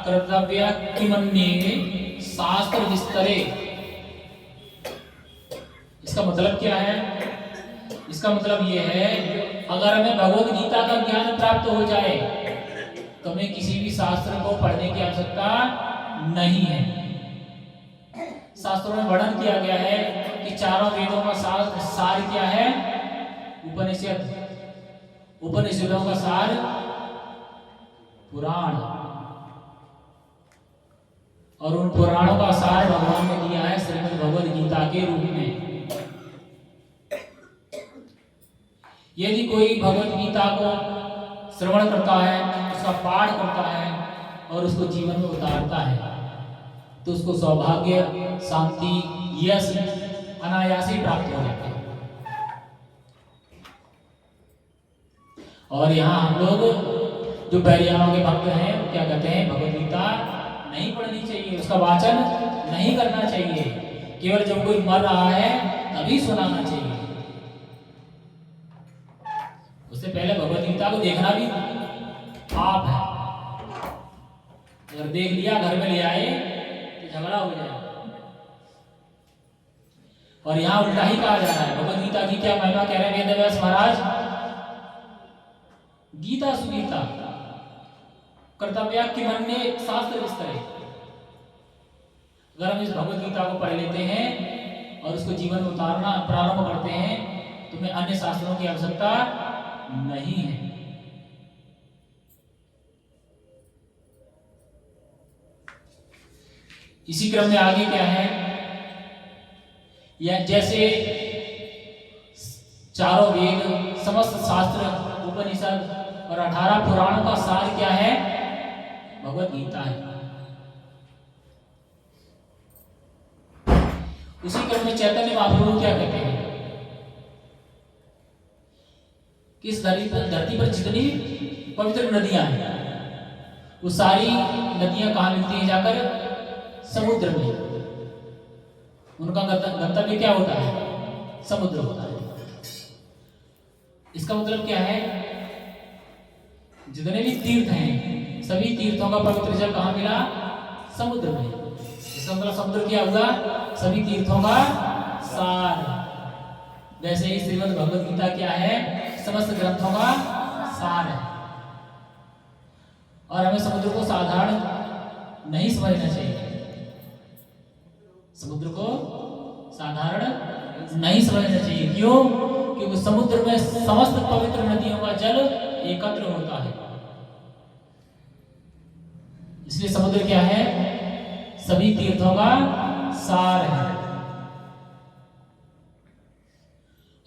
कर्तव्य किमन्ये शास्त्र विस्तरे। इसका मतलब क्या है? इसका मतलब ये है, अगर हमें भगवत गीता का ज्ञान प्राप्त हो जाए तो हमें किसी भी शास्त्र को पढ़ने की आवश्यकता नहीं है। शास्त्रों में वर्णन किया गया है कि चारों वेदों का सार क्या है? उपनिषद। उपनिषदों का सार पुराण, और उन पुराणों का सार भगवान ने दिया है श्रीमद् भगवद गीता के रूप में। यदि कोई भगवद गीता को श्रवण करता है, उसका पाठ करता है और उसको जीवन में उतारता है तो उसको सौभाग्य, शांति, यश अनायास ही प्राप्त हो जाता है। और यहाँ हम लोग जो बैरियानों के भक्त हैं क्या कहते हैं? भगवद गीता नहीं पढ़नी चाहिए, उसका वाचन नहीं करना चाहिए, केवल जब कोई मर रहा है तभी सुनाना चाहिए। उससे पहले भगवद गीता को देखना भी पाप है। अगर देख लिया, घर में ले आए तो झगड़ा हो जाएगा। और यहाँ उल्टा ही कहा जा रहा है। भगवद गीता की क्या महिमा कह रहे हैं वेदव्यास महाराज? गीता सुगीता कर्तव्य किमन्ये शास्त्र विस्तरे। अगर हम इस भगवद गीता को पढ़ लेते हैं और उसको जीवन में उतारना प्रारंभ करते हैं तो हमें अन्य शास्त्रों की आवश्यकता नहीं है। इसी क्रम में आगे क्या है? या जैसे चारों वेद, समस्त शास्त्र, उपनिषद और 18 पुराणों का सार क्या है? भगवद गीता है। उसी क्रम में चैतन्य महाप्रभु क्या कहते हैं कि इस धरती पर जितनी पवित्र नदियां हैं वो सारी नदियां कहाँ मिलती हैं? जाकर समुद्र में। उनका गंतव्य क्या होता है? समुद्र होता है। इसका मतलब क्या है? जितने भी तीर्थ हैं सभी तीर्थों का पवित्र जल कहाँ मिला? समुद्र में। इसका मतलब समुद्र क्या हुआ? सभी तीर्थों का सार। वैसे ही श्रीमद् भगवद गीता क्या है? समस्त ग्रंथों का सार है। और हमें समुद्र को साधारण नहीं समझना चाहिए। समुद्र को साधारण नहीं समझना चाहिए। क्यों? क्योंकि समुद्र में समस्त पवित्र नदियों का जल एकत्र होता है। इसलिए समुद्र क्या है? सभी तीर्थों का सार है।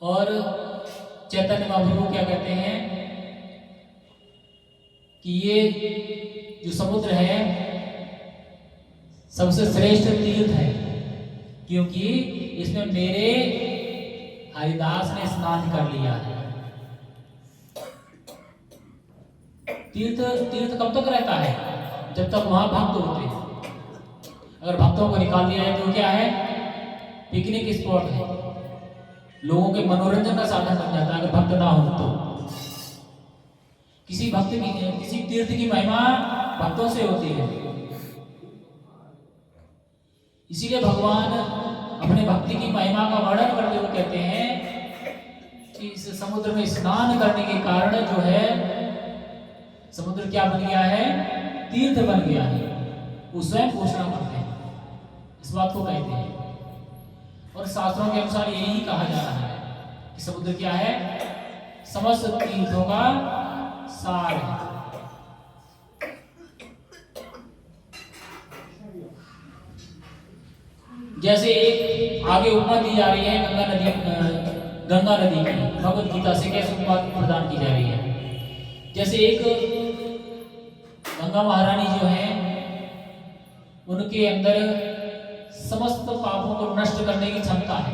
और चैतन्य महाप्रभु क्या कहते हैं कि ये जो समुद्र है सबसे श्रेष्ठ तीर्थ है, क्योंकि इसमें मेरे हरिदास ने स्नान कर लिया है। तीर्थ कब तक रहता है? जब तक वहां भक्त होते हैं। अगर भक्तों को निकाल दिया है तो क्या है? पिकनिक स्पॉट है, लोगों के मनोरंजन का साधन बन जाता है। अगर भक्त ना हो तो किसी तीर्थ की महिमा भक्तों से होती है। इसीलिए भगवान अपने भक्ति की महिमा का वर्णन करते हुए कहते हैं कि इस समुद्र में स्नान करने के कारण जो है समुद्र क्या बन गया है? तीर्थ बन गया है। वो स्वयं घोषणा करते हैं, इस बात को कहते हैं। और शास्त्रों के अनुसार यही कहा जा रहा है कि समुद्र क्या है? समस्त तीर्थों का सार है। जैसे एक आगे उपमा दी जा रही है गंगा नदी की, भगवद गीता से कैसे उपमा प्रदान की जा रही है? जैसे एक गंगा महारानी जो है उनके अंदर समस्त पापों को नष्ट करने की क्षमता है।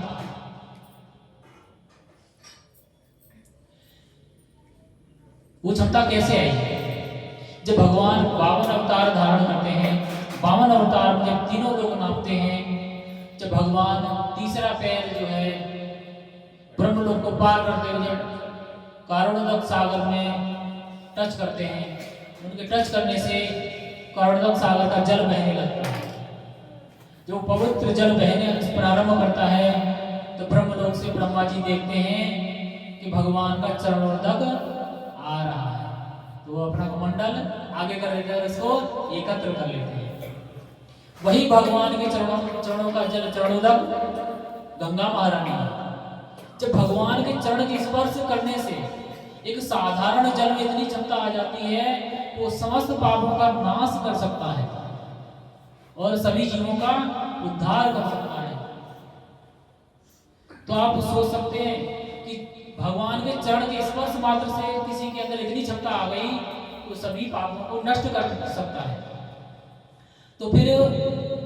वो क्षमता कैसे आई? जब भगवान 52 अवतार धारण करते हैं, 52 अवतार में जब तीनों लोग नापते हैं, जब भगवान तीसरा पैर जो है ब्रह्मलोक को पार करते हुए जब कारुण्यक सागर में टच करते हैं, उनके टच करने से कर्णक सागर का जल बहने लगता है। जो पवित्र जल बहने प्रारंभ करता है तो ब्रह्मलोक से ब्रह्मा जी देखते हैं कि भगवान का चरणोदक आ रहा है, तो वो अपना कमंडल आगे कर लेते हैं, इसको एकत्र कर लेते हैं। वही भगवान के चरणों का जल चरणोदक गंगा महारानी है। जब भगवान के चरण के स्पर्श करने से एक साधारण जल में इतनी क्षमता आ जाती है, वो समस्त पापों का नाश कर सकता है और सभी जीवों का उद्धार कर सकता है। तो आप सोच सकते हैं कि भगवान के चरण के स्पर्श मात्र से किसी के अंदर इतनी क्षमता आ गई तो सभी पापों को नष्ट कर सकता है। तो फिर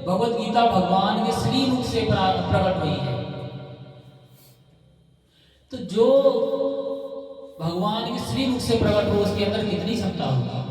भगवत गीता भगवान के श्री मुख से प्रकट हुई है। तो जो भगवान के श्री मुख से प्रकट हो उसके अंदर कितनी क्षमता होगी।